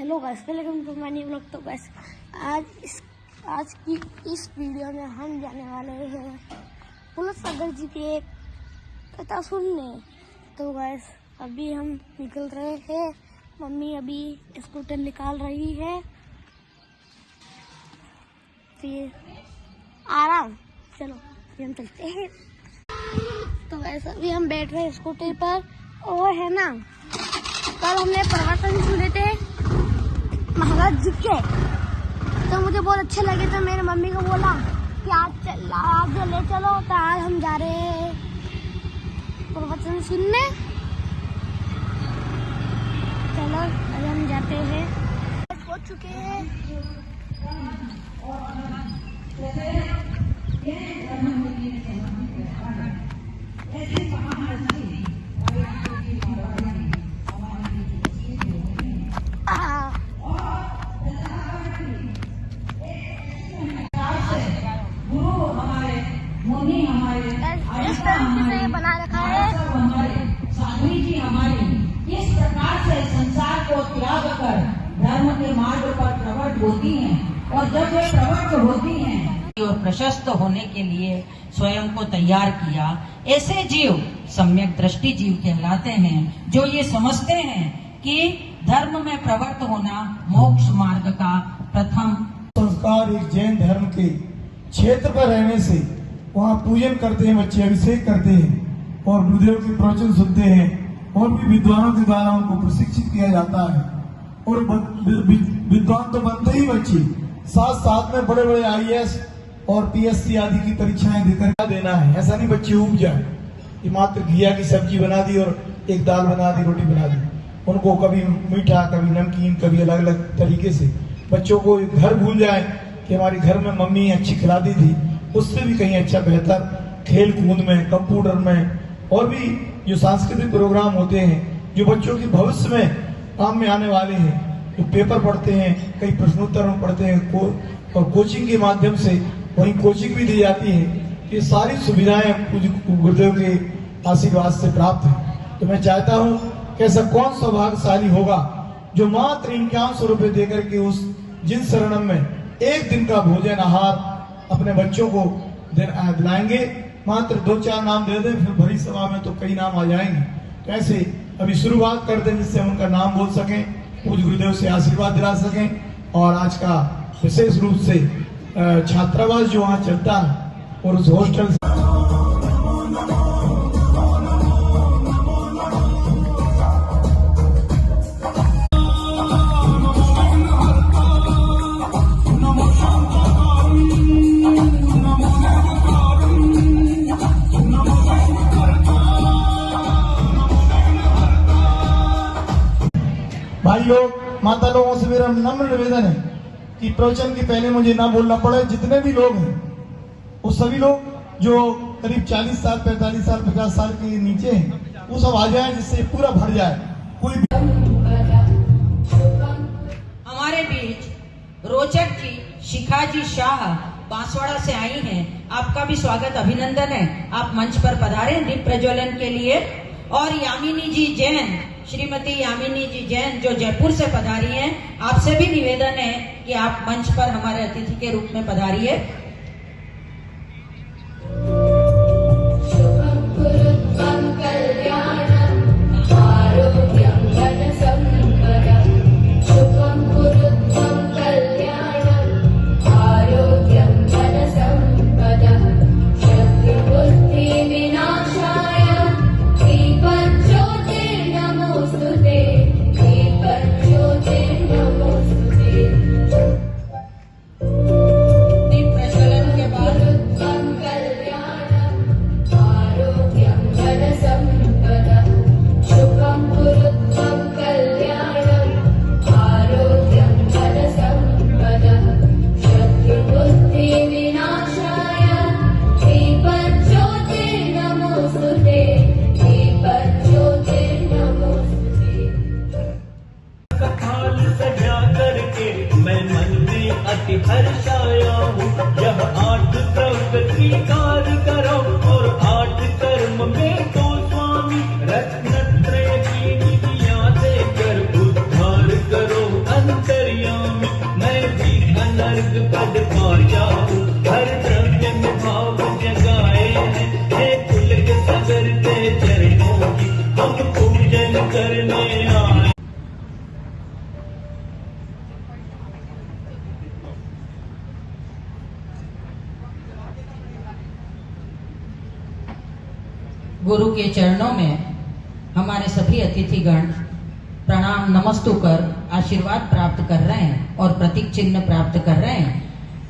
Hello guys, welcome to my new vlog. तो guys आज की इस वीडियो में हम जाने वाले हैं पुलिस सागर जी की एक कथा सुनने। तो गाइस अभी हम निकल रहे हैं। मम्मी अभी स्कूटर निकाल रही है, फिर आराम। चलो फिर हम चलते हैं। तो गाइस अभी हम बैठ रहे हैं स्कूटर पर। और है ना, कल हमने प्रवचन सुने थे महाराज जी के, तो मुझे बहुत अच्छे लगे। तो मेरे मम्मी को बोला कि आज ले चलो। तो आज हम जा रहे हैं प्रवचन सुनने। चलो आज हम जाते हैं। पहुंच चुके हैं। इस तरीके से बना रखा है। स्वामी जी हमारी इस प्रकार से संसार को त्याग कर धर्म के मार्ग पर प्रवृत्त होती हैं, और जब वे प्रवृत्त होती हैं और प्रशस्त होने के लिए स्वयं को तैयार किया, ऐसे जीव सम्यक दृष्टि जीव कहलाते हैं, जो ये समझते हैं कि धर्म में प्रवृत्त होना मोक्ष मार्ग का प्रथम संस्कार। एक जैन धर्म के क्षेत्र पर रहने से वहाँ पूजन करते हैं, बच्चे अभिषेक करते हैं और गुरुदेव के प्रवचन सुनते हैं, और भी विद्वानों के द्वारा उनको प्रशिक्षित किया जाता है। और विद्वान तो बनते ही बच्चे, साथ साथ में बड़े बड़े IAS और PSC आदि की परीक्षाएं देकर देना है। ऐसा नहीं बच्चे उब जाए कि मात्र घिया की सब्जी बना दी और एक दाल बना दी, रोटी बना दी। उनको कभी मीठा, कभी नमकीन, कभी अलग अलग तरीके से। बच्चों को घर भूल जाए कि हमारे घर में मम्मी अच्छी खिलाती थी, उससे भी कहीं अच्छा बेहतर खेल कूद में, कंप्यूटर में, और भी जो सांस्कृतिक प्रोग्राम होते हैं जो बच्चों के भविष्य में काम में आने वाले हैं। तो पेपर पढ़ते हैं, कई प्रश्नोत्तर में पढ़ते हैं, और कोचिंग के माध्यम से वहीं कोचिंग भी दी जाती है। ये सारी सुविधाएं गुरुदेव के आशीर्वाद से प्राप्त है। तो मैं चाहता हूँ कि ऐसा कौन सौभाग्यशाली होगा जो मात्र 5100 रुपए देकर के उस जिन शरणम में एक दिन का भोजन आहार अपने बच्चों को दिलाएंगे। मात्र 2-4 नाम दे दें, फिर भरी सभा में तो कई नाम आ जाएंगे। तो ऐसे अभी शुरुआत कर दें जिससे उनका नाम बोल सकें, पूज्य गुरुदेव से आशीर्वाद दिला सकें। और आज का विशेष रूप से छात्रावास जो वहाँ चलता है और उस हॉस्टल भाई लोग, माता लोगों से मेरा नम्र निवेदन है कि प्रवचन के पहले मुझे ना बोलना पड़े। जितने भी लोग हैं वो सभी लोग जो करीब 40 साल, 45 साल, 50 साल के नीचे हैं, वो सब आ जाएं, जिससे पूरा भर जाए। कोई हमारे बीच रोचक जी शिखा जी शाह बांसवाड़ा से आई हैं। आपका भी स्वागत, अभिनंदन है। आप मंच पर पधारे दीप प्रज्वलन के लिए। और यामिनी जी जैन, श्रीमती यामिनी जी जैन जो जयपुर से पधारी हैं, आपसे भी निवेदन है कि आप मंच पर हमारे अतिथि के रूप में पधारिए। हर्षाया हूँ, यह 8 प्रवृत्ति कार्य करो, और 8 कर्म में तो स्वामी रत्नत्रय की निधियां देकर उद्धार करो। और जाऊं, हर द्रव्य में भाव जगाए हैं, हे पुलक सागर के चरणों की हम पूजन करने आए। गुरु के चरणों में हमारे सभी अतिथिगण प्रणाम नमस्तु कर आशीर्वाद प्राप्त कर रहे हैं और प्रतीक चिन्ह प्राप्त कर रहे हैं।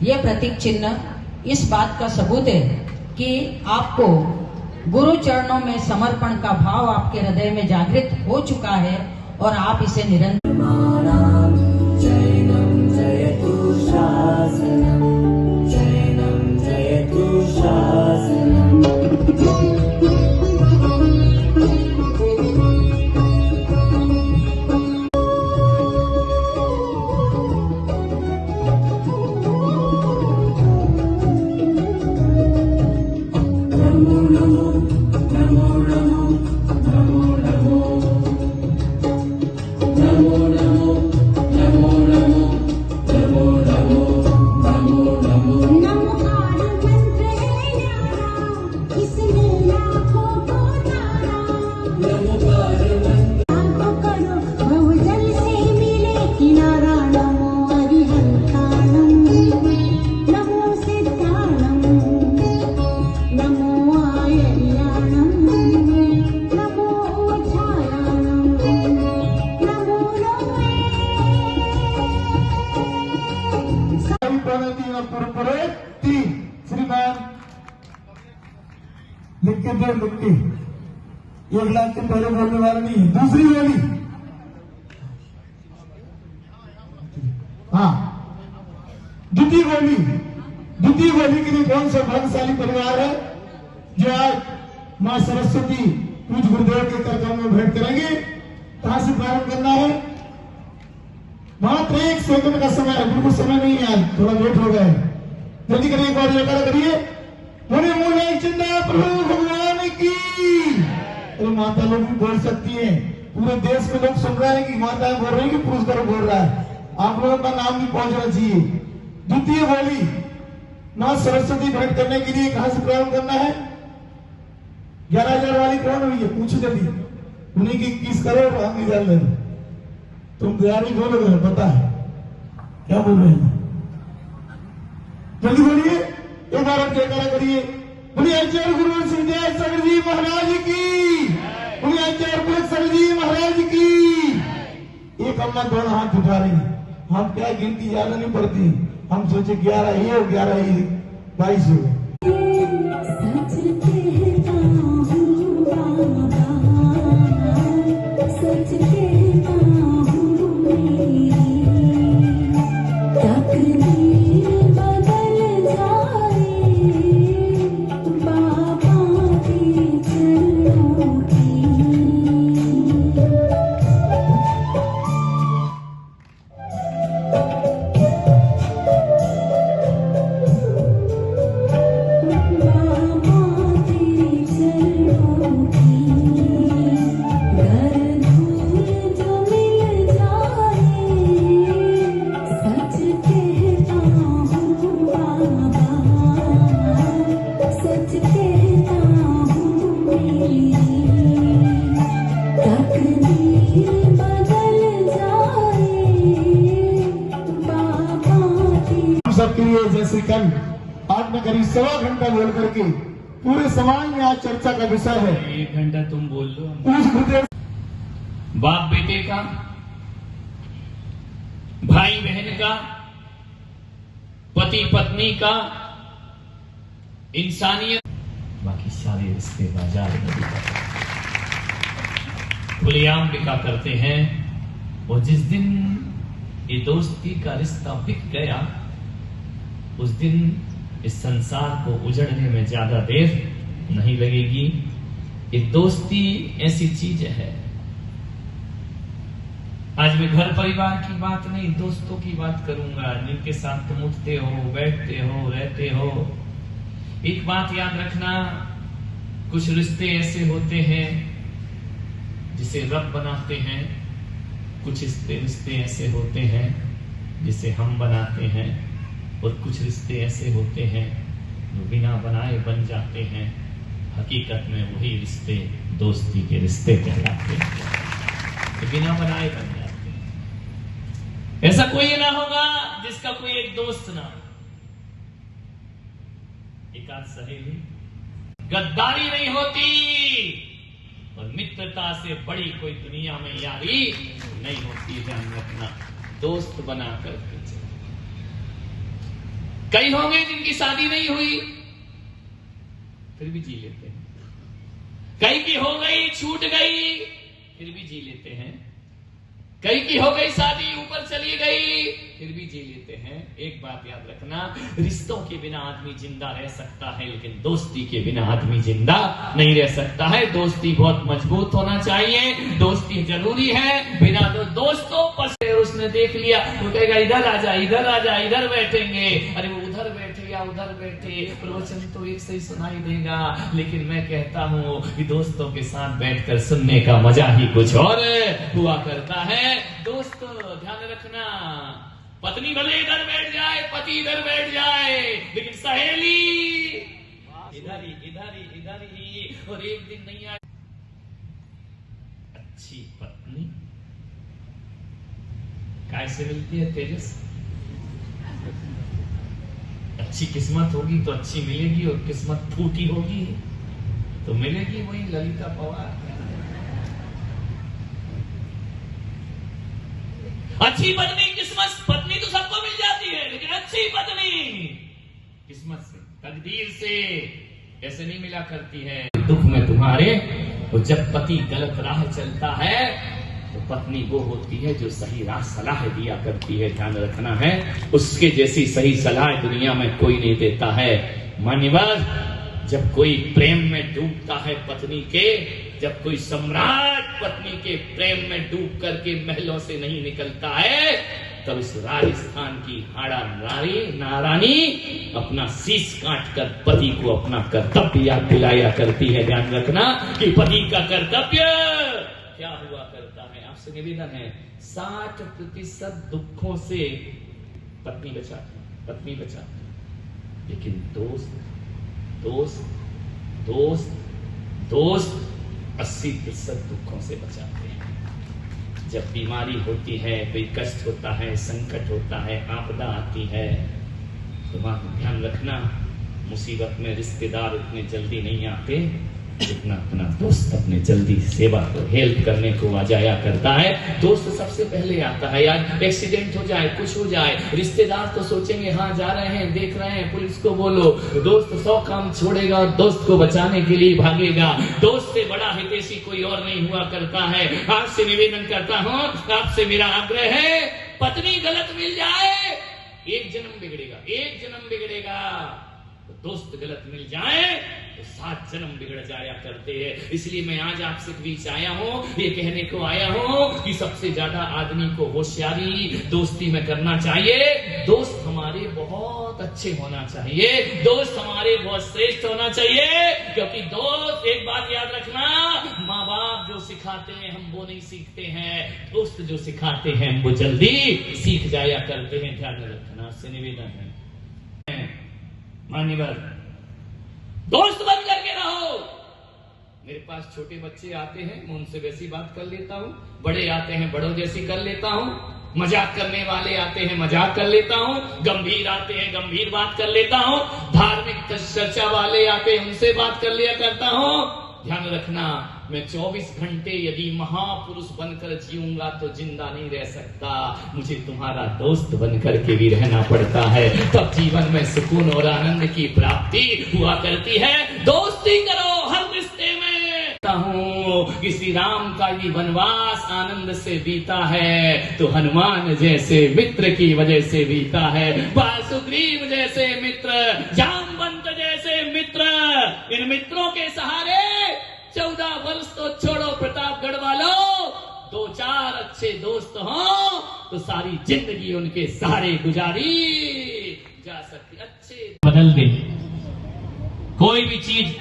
ये प्रतीक चिन्ह इस बात का सबूत है कि आपको गुरु चरणों में समर्पण का भाव आपके हृदय में जागृत हो चुका है और आप इसे निरंतर लिख के 1 लाख के पहले बोलने वाला नहीं है। दूसरी बोली, हाँ द्वितीय बोली के लिए कौन सा भाग्यशाली परिवार है जो आज मां सरस्वती पूज गुरुदेव के कार्यक्रम में भेंट करेंगे। कहां से प्रारंभ करना है? मात्र 1 सेकंड का समय है, बिल्कुल समय नहीं है, आज थोड़ा लेट हो गया है। जल्दी करिए, एक और जयकारा करिए, बोले मोहन चंदा प्रभु भगवान की। अरे माता लोग भी बोल सकती हैं, पूरे देश में लोग सुन रहे हैं कि माता बोल रही है कि पुरुष करो बोल रहा है। आप लोगों का नाम भी पहुंचना चाहिए। द्वितीय बोली मां सरस्वती भेंट करने के लिए कहां से प्रारंभ करना है? 11,000 वाली कौन हुई है? पूछो जल्दी। उन्हीं की 21 करोड़ हम निकाल रहे। तुम तैयारी बोलोगे, पता है क्या बोल रहे हैं? जल्दी बोलिए, एक बार आप जयकारा करिए। बोलिए आचार्य गुरु सिंह सागर जी महाराज की, बोलिए आचार्य पुलक सागर जी महाराज की। एक अम्मा दोनों हाथ उठा रही है। हम क्या गिनती ज्यादा नहीं पड़ती, हम सोचे 11 ही हो, 11 ही 22 हो गए। सबके लिए जैसे कल आज में करीब 1.25 घंटा बोल करके पूरे समाज में आज चर्चा का विषय है। 1 घंटा तुम बोल लो। पूज बाप बेटे का, भाई बहन का, पति पत्नी का, इंसानियत, बाकी सारे रिश्ते बाजार में खुलेआम बिका करते हैं। और जिस दिन ये दोस्ती का रिश्ता बिक गया, उस दिन इस संसार को उजड़ने में ज्यादा देर नहीं लगेगी। ये दोस्ती ऐसी चीज है। आज मैं घर परिवार की बात नहीं, दोस्तों की बात करूंगा, जिनके साथ तुम उठते हो, बैठते हो, रहते हो। एक बात याद रखना, कुछ रिश्ते ऐसे होते हैं जिसे रब बनाते हैं, कुछ रिश्ते ऐसे होते हैं जिसे हम बनाते हैं। और कुछ रिश्ते ऐसे होते हैं जो बिना बनाए बन जाते हैं। हकीकत में वही रिश्ते दोस्ती के रिश्ते कहलाते हैं, तो बिना बनाए बन जाते हैं। ऐसा कोई ना होगा जिसका कोई एक दोस्त ना हो। एक आध सहेली, गद्दारी नहीं होती और मित्रता से बड़ी कोई दुनिया में यारी नहीं होती। ध्यान रखना, दोस्त बना करके चलो। कई होंगे जिनकी शादी नहीं हुई फिर भी जी लेते हैं, कई की हो गई छूट गई फिर भी जी लेते हैं, कई की हो गई शादी ऊपर चली गई फिर भी जी लेते हैं। एक बात याद रखना, रिश्तों के बिना आदमी जिंदा रह सकता है लेकिन दोस्ती के बिना आदमी जिंदा नहीं रह सकता है। दोस्ती बहुत मजबूत होना चाहिए, दोस्ती जरूरी है। बिना दोस्तों पर उसने देख लिया, वो कहेगा इधर आ जा, इधर आ जा, इधर बैठेंगे, अरे वो उधर बैठे या उधर बैठे, प्रवचन तो एक से ही सुनाई देगा। लेकिन मैं कहता हूँ कि दोस्तों के साथ बैठकर सुनने का मजा ही कुछ और हुआ करता है। दोस्त ध्यान रखना, पत्नी भले इधर बैठ जाए, पति इधर बैठ जाए, लेकिन सहेली इधर ही इधर ही इधर ही। और एक दिन नहीं आए। अच्छी पत्नी कैसे मिलती है तेजस? अच्छी किस्मत होगी तो अच्छी मिलेगी, और किस्मत फूटी होगी तो मिलेगी वही ललिता पवार। अच्छी पत्नी किस्मत, पत्नी तो सबको मिल जाती है, लेकिन अच्छी पत्नी किस्मत से, तकदीर से ऐसे नहीं मिला करती है। दुख में तुम्हारे, तो जब पति गलत राह चलता है तो पत्नी वो होती है जो सही राह सलाह दिया करती है। ध्यान रखना है, उसके जैसी सही सलाह दुनिया में कोई नहीं देता है। मान्यवर, जब कोई प्रेम में डूबता है पत्नी के, जब कोई सम्राट पत्नी के प्रेम में डूब करके महलों से नहीं निकलता है, तब इस राजस्थान की हाड़ा नारानी अपना शीश काट कर पति को अपना कर्तव्य याद दिलाया करती है। ध्यान रखना कि पति का कर्तव्य क्या हुआ करता है। आपसे निवेदन है, 60% दुखों से पत्नी बचाती, लेकिन दोस्त 80% दुखों से बचाते हैं। जब बीमारी होती है, कोई कष्ट होता है, संकट होता है, आपदा आती है, तो ध्यान रखना, मुसीबत में रिश्तेदार उतने जल्दी नहीं आते जितना अपना दोस्त अपने जल्दी सेवा को हेल्प करने को आ जाया करता है। दोस्त सबसे पहले आता है। यार एक्सीडेंट हो जाए, कुछ हो जाए, रिश्तेदार तो सोचेंगे हाँ जा रहे हैं, देख रहे हैं, पुलिस को बोलो। दोस्त 100 काम छोड़ेगा और दोस्त को बचाने के लिए भागेगा। दोस्त से बड़ा हितैषी कोई और नहीं हुआ करता है। आपसे निवेदन करता हूँ, आपसे मेरा आग्रह है, पत्नी गलत मिल जाए एक जन्म बिगड़ेगा, दोस्त गलत मिल जाए तो 7 जन्म बिगड़ जाया करते हैं। इसलिए मैं आज आपसे बीच आया हूँ, ये कहने को आया हूँ कि सबसे ज्यादा आदमी को होशियारी दोस्ती में करना चाहिए। दोस्त हमारे बहुत अच्छे होना चाहिए, दोस्त हमारे बहुत श्रेष्ठ होना चाहिए। क्योंकि दोस्त, एक बात याद रखना, माँ बाप जो सिखाते हैं हम वो नहीं सीखते हैं, दोस्त जो सिखाते हैं हम वो जल्दी सीख जाया करते हैं। ध्यान रखना, आपसे निवेदन है। मान्यवर, दोस्त बन करके रहो। मेरे पास छोटे बच्चे आते हैं, मैं उनसे वैसी बात कर लेता हूँ, बड़े आते हैं बड़ों जैसी कर लेता हूँ, मजाक करने वाले आते हैं मजाक कर लेता हूँ, गंभीर आते हैं गंभीर बात कर लेता हूँ, धार्मिक चर्चा वाले आते हैं उनसे बात कर लिया करता हूँ। ध्यान रखना, मैं 24 घंटे यदि महापुरुष बनकर जीऊंगा तो जिंदा नहीं रह सकता, मुझे तुम्हारा दोस्त बनकर के भी रहना पड़ता है, तब जीवन में सुकून और आनंद की प्राप्ति हुआ करती है। दोस्ती करो हर रिश्ते में। कि श्री राम का भी वनवास आनंद से बीता है तो हनुमान जैसे मित्र की वजह से बीता है, सुग्रीव जैसे मित्र, जामवंत जैसे मित्र, इन मित्रों के सहारे 14 वर्ष तो छोड़ो प्रतापगढ़ वालों, 2-4 अच्छे दोस्त हों तो सारी जिंदगी उनके सहारे गुजारी जा सकती। अच्छे बदल दे, कोई भी चीज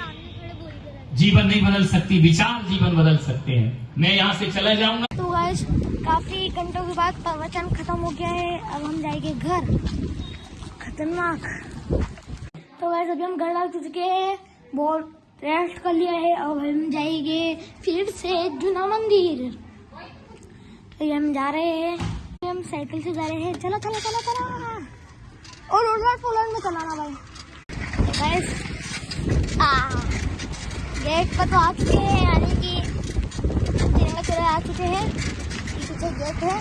जीवन नहीं बदल सकती, विचार जीवन बदल सकते हैं। मैं यहाँ से चला जाऊंगा। तो गाइस, काफी घंटों के बाद प्रवचन खत्म हो गया है, अब हम जाएंगे घर। खतरनाक। तो वैसे अभी हम घर आ चुके हैं, बहुत रेस्ट कर लिया है। अब हम जाएंगे फिर से जूना मंदिर। तो ये हम जा रहे हैं, हम साइकिल से जा रहे हैं। चलो चलो चलो चलो, और उलट पुलट में चलाना भाई। गेट पर तो आ चुके हैं, यानी कि तिरंगा चले आ चुके हैं। पीछे गेट है,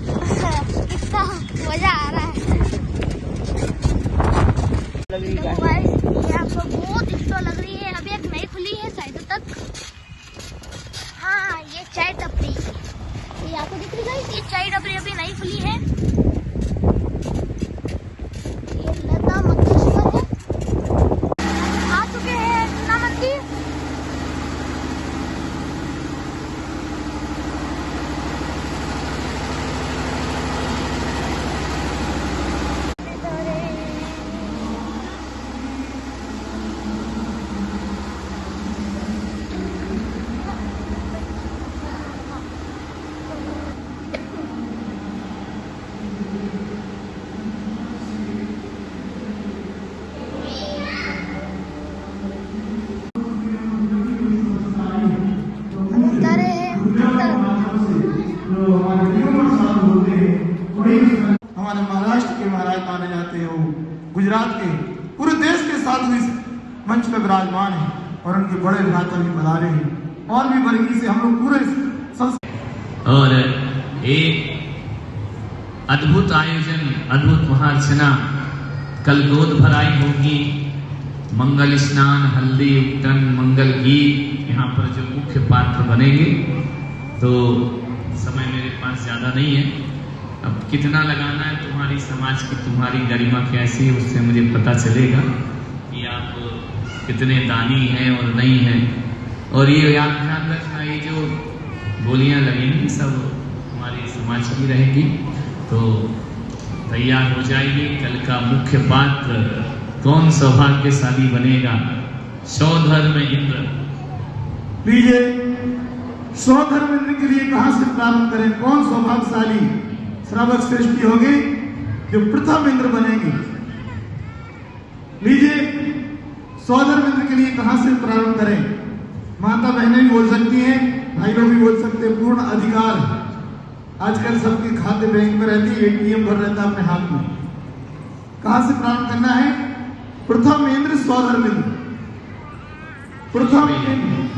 कितना मजा आ रहा है। ये आपको बहुत एक्स्ट्रा लग रही है। अभी एक नई खुली है साइड तक। हाँ, ये चाय टपरी, ये आपको दिख रही है। ये चाय टपरी अभी नई खुली है। ये लता मंगेशकर है। आ चुके हैं जूना मंदिर। हमारे महाराष्ट्र के महाराज माने जाते हैं, वो गुजरात के पूरे देश के साथ इस मंच पे विराजमान है और उनके बड़े भ्राता भी बना रहे हैं। और भी बरगी से हम लोग पूरे और एक अद्भुत आयोजन, अद्भुत महार्चना, कल गोद भराई होगी, मंगल स्नान, हल्दी उपटन, मंगल गीत, यहाँ पर जो मुख्य पात्र बनेंगे। तो समय मेरे पास ज्यादा नहीं है, अब कितना लगाना है तुम्हारी समाज की, तुम्हारी गरिमा कैसी है, उससे मुझे पता चलेगा कि आप कितने दानी हैं और नहीं हैं। और ये ध्यान रखना, ये जो गोलियां लगेंगी सब हमारे समाज की रहेगी। तो तैयार हो जाइए, कल का मुख्य पात्र कौन सौभाग्यशाली बनेगा। सौधर्म इंद्र। लीजिए, सौधर्म इंद्र के लिए कहां से प्रारंभ करें? कौन सौभाग्यशाली श्रावक श्रेष्ठी होगी जो प्रथम इंद्र बनेगी? लीजिए, सौधर्म इंद्र के लिए कहां से प्रारंभ करें? माता बहनें भी बोल सकती हैं, भाई लोग भी बोल सकते हैं। पूर्ण अधिकार आजकल सबके खाते बैंक में रहती है, एटीएम भर रहता है अपने हाथ में। कहां से प्रारंभ करना है? प्रथम इंद्र, सौधर्म इंद्र। प्रथम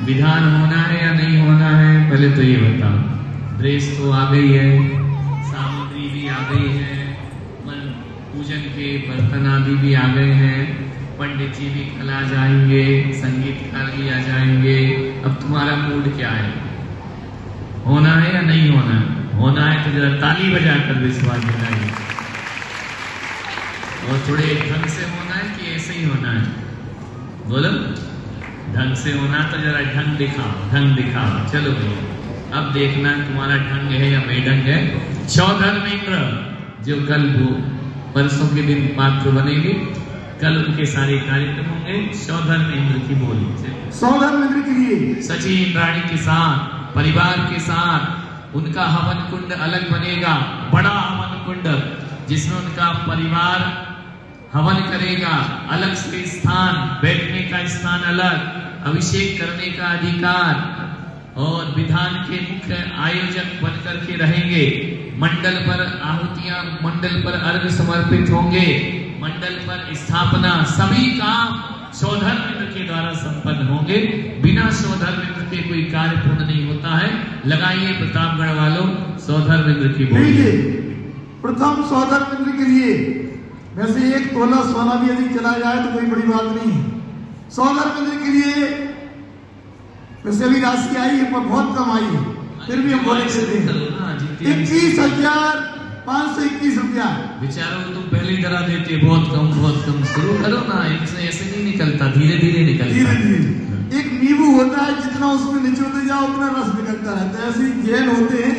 विधान होना है या नहीं होना है, पहले तो ये बताओ। ड्रेस तो आ गई है, सामग्री भी आ गई है, पूजन के बर्तन आदि भी आ गए हैं, पंडित जी भी कल आ जाएंगे, संगीतकार भी आ जाएंगे। अब तुम्हारा मूड क्या है? होना है या नहीं होना है? होना है तो जरा ताली बजाकर विश्वास दिलाइए। और थोड़े ढंग से होना है कि ऐसे ही होना है? बोलो, ढंग से होना तो जरा ढंग दिखाओ, ढंग दिखाओ। चलो भैया, अब देखना तुम्हारा ढंग है या बेढंग है। सौधर्म इंद्र जो कल परसों के दिन पात्र बनेंगे, कल उनके सारे कार्यक्रम होंगे। सौधर्म इंद्र की बोली। सौधर्म इंद्र के लिए सची इंद्राणी के साथ, परिवार के साथ उनका हवन कुंड अलग बनेगा, बड़ा हवन कुंड जिसमें उनका परिवार हवन करेगा। अलग से स्थान, बैठने का स्थान अलग, अभिषेक करने का अधिकार, और विधान के मुख्य आयोजक बनकर के रहेंगे। मंडल पर आहुतियां, मंडल पर अर्घ समर्पित होंगे, मंडल पर स्थापना, सभी काम सौधर्म इंद्र के द्वारा संपन्न होंगे। बिना सौधर्म इंद्र के कोई कार्य पूर्ण नहीं होता है। लगाइए प्रतापगढ़ वालों सौधर्म इंद्र की बोली। प्रथम सौधर्म इंद्र के लिए वैसे 1 तोला सोना भी यदि चला जाए तो कोई बड़ी बात नहीं है। सौधर्म इंद्र के लिए वैसे अभी राशि आई है पर बहुत कम आई है, फिर भी हम बोले 21,521 रुपया। बेचारों को तुम पहले ही डरा देते, बहुत कम बहुत कम। शुरू करो ना, ऐसे नहीं निकलता, धीरे धीरे निकलता। धीरे धीरे एक नींबू होता है, जितना उसमें निचोड़ते जाओ उतना रस निकलता रहता है। ऐसे ही जैन होते हैं,